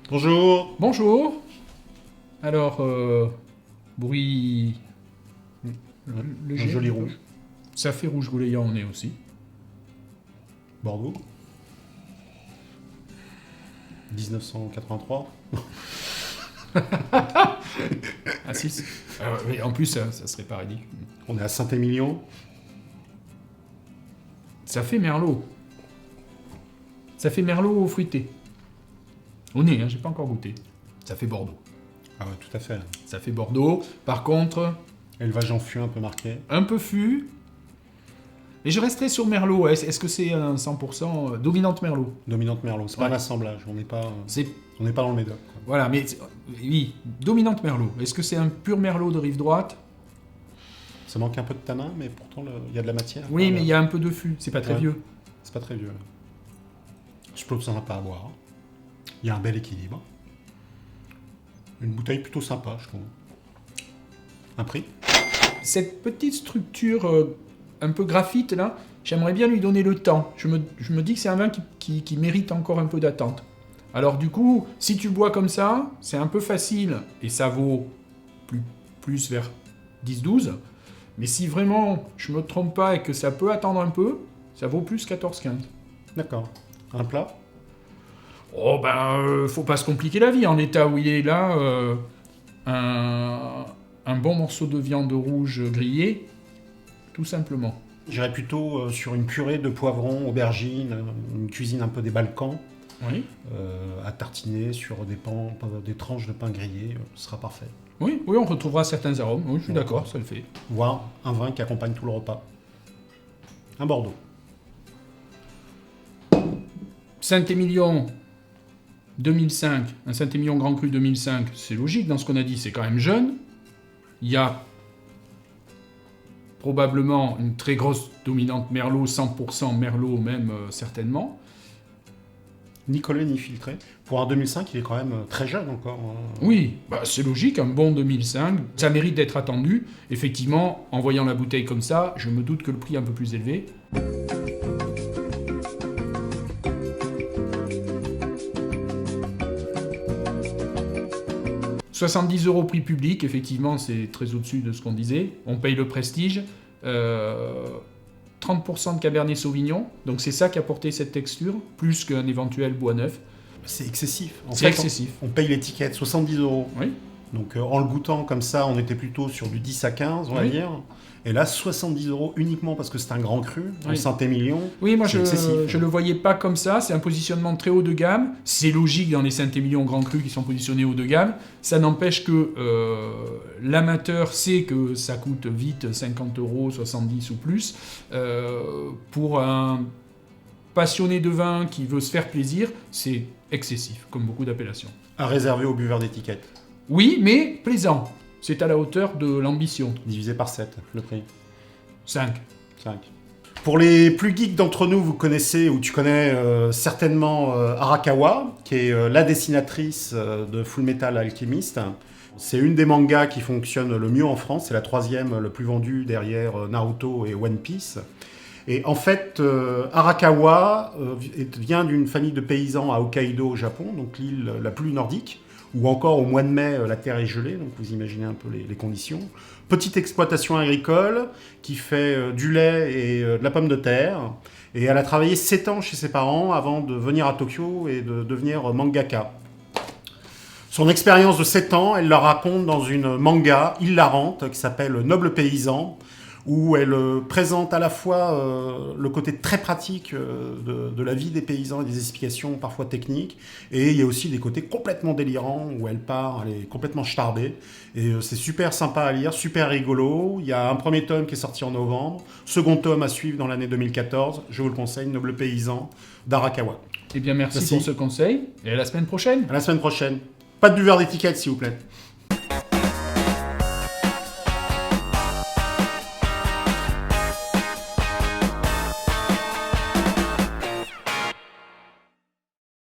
Bonjour. Bonjour. Alors, bruit... Un joli rouge. Ça fait rouge goulayant au nez aussi. Bordeaux. 1983. Ah si. Mais en plus, ça serait pas ridicule. On est à Saint-Émilion. Ça fait Merlot. Ça fait Merlot fruité. Au nez, hein, j'ai pas encore goûté. Ça fait Bordeaux. Ah ouais, tout à fait. Ça fait Bordeaux. Par contre, Élevage en fût un peu marqué. un peu fût. Mais je resterai sur Merlot. Est-ce que c'est un 100% dominante Merlot? Dominante Merlot. C'est pas un assemblage. On n'est pas dans le Médoc. Quoi. Voilà, mais oui, dominante Merlot. Est-ce que c'est un pur Merlot de rive droite? Ça manque un peu de tanin, mais pourtant il y a de la matière. Oui, Voilà. mais il y a un peu de fût. C'est pas très vieux. C'est pas très vieux. Je plutôt sympa à boire. Il y a un bel équilibre. Une bouteille plutôt sympa, je trouve. Un prix? Cette petite structure un peu graphite, là, j'aimerais bien lui donner le temps. Je me dis que c'est un vin qui mérite encore un peu d'attente. Alors du coup, si tu bois comme ça, c'est un peu facile, et ça vaut plus vers 10-12. Mais si vraiment je me trompe pas et que ça peut attendre un peu, ça vaut plus 14-15. D'accord. Un plat? Oh ben, faut pas se compliquer la vie. En l'état où il est là, un bon morceau de viande rouge grillée, tout simplement. J'irais plutôt sur une purée de poivrons, aubergines, une cuisine un peu des Balkans, Oui. à tartiner sur des tranches de pain grillé, ce sera parfait. Oui, on retrouvera certains arômes. Oui, je suis d'accord, ça le fait. Voire un vin qui accompagne tout le repas. Un Bordeaux. Saint-Émilion 2005, un Saint-Émilion Grand Cru 2005, c'est logique dans ce qu'on a dit, c'est quand même jeune. Il y a probablement une très grosse dominante Merlot, 100% Merlot même certainement. Ni collé ni filtré. Pour un 2005, il est quand même très jeune encore. Oui, bah c'est logique, un bon 2005, ça mérite d'être attendu. Effectivement, en voyant la bouteille comme ça, je me doute que le prix est un peu plus élevé. « 70 € prix public, effectivement, c'est très au-dessus de ce qu'on disait. On paye le prestige. 30% de Cabernet Sauvignon, donc c'est ça qui a porté cette texture, plus qu'un éventuel bois neuf. C'est excessif. C'est excessif. On paye l'étiquette 70 €. Oui. Donc en le goûtant comme ça, on était plutôt sur du 10 à 15, on va dire. Et là, 70 € uniquement parce que c'est un grand cru, en Saint-Émilion. Oui, moi je excessif. le voyais pas comme ça, c'est un positionnement très haut de gamme. C'est logique dans les Saint-Émilion Grand Cru qui sont positionnés haut de gamme. Ça n'empêche que l'amateur sait que ça coûte vite 50 €, 70 ou plus. Pour un passionné de vin qui veut se faire plaisir, c'est excessif, comme beaucoup d'appellations. À réserver aux buveurs d'étiquette. Oui, mais plaisant. C'est à la hauteur de l'ambition. Divisé par 7, le prix. 5. 5. Pour les plus geeks d'entre nous, vous connaissez, ou tu connais certainement Arakawa, qui est la dessinatrice de Full Metal Alchemist. C'est une des mangas qui fonctionne le mieux en France. C'est la 3e le plus vendue derrière Naruto et One Piece. Et en fait, Arakawa vient d'une famille de paysans à Hokkaido au Japon, donc l'île la plus nordique, où encore au mois de mai, la terre est gelée, donc vous imaginez un peu les conditions. Petite exploitation agricole qui fait du lait et de la pomme de terre. Et elle a travaillé 7 ans chez ses parents avant de venir à Tokyo et de devenir mangaka. Son expérience de 7 ans, elle la raconte dans une manga hilarante qui s'appelle Noble Paysan, où elle présente à la fois le côté très pratique de la vie des paysans et des explications parfois techniques, et il y a aussi des côtés complètement délirants où elle part, elle est complètement starbée, et c'est super sympa à lire, super rigolo. Il y a un premier tome qui est sorti en novembre, second tome à suivre dans l'année 2014, je vous le conseille, Noble Paysan d'Arakawa. Eh bien merci pour ce conseil, et à la semaine prochaine. À la semaine prochaine. Pas de buveur d'étiquette s'il vous plaît.